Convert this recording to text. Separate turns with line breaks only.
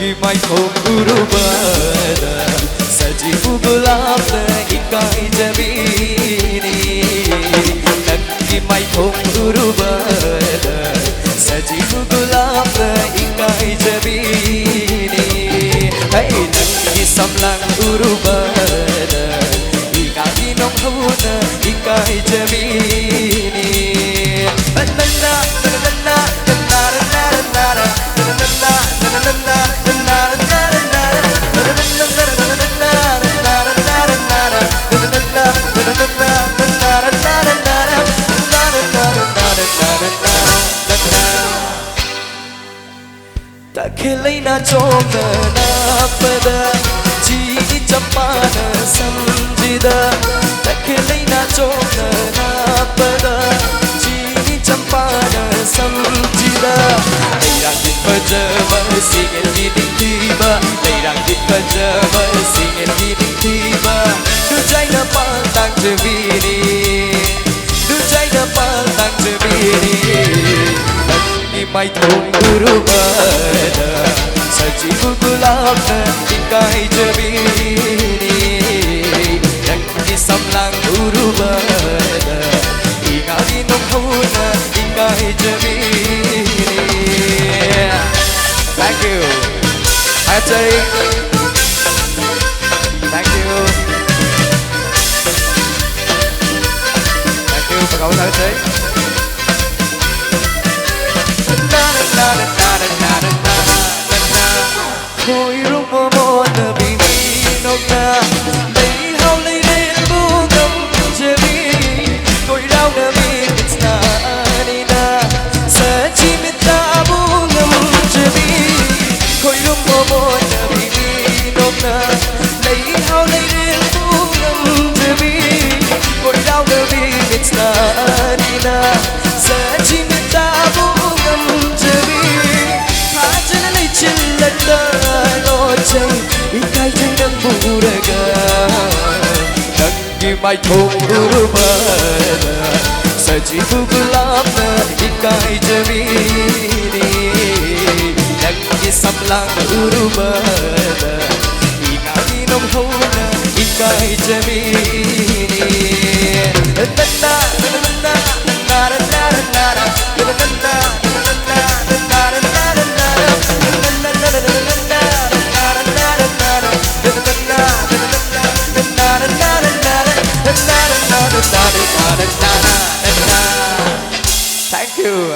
mai không urubada sajifu gulabda ikai jabini Nagi mai không urubada sajifu gulabda ikai jabini Hey nagi samlang urubada ikai nong huna ikai jabini Takhilaina chomna na pada ji champana samjida Takhilaina chomna na pada ji champana samjida Leirang di pajama singin dinding tiba Leirang di pajama singin dinding tiba Dujai na pantang jebini Dujai na pantang jebini mai thong urubada sajifu gulabda ikai jabini Nagi samlang urubada ikai nong huna ikai jabini Thank you Ajay Thank you Thank you Pagkawan Ajay Khôi rung mơ mơ nở bị mi nông na lấy hao lấy đến bu ngâm chơi mi khôi đau nở bị mít na đi na sẽ chỉ mít ta bu ngâm chơi mi khôi rung mơ mơ nở bị mi nông na lấy hao lấy đến bu ngâm chơi mi khôi đau nở bị mít na đi na sẽ chỉ mít ta bu ngâm chơi mi há chân lấy chân lên ta ikai jang buraga Nagi mai thong urubada sajifu gulabda ikai jabini Nagi samlang urubada ikai nong hona ikai jabini Nana nana nana nana nana Thank you.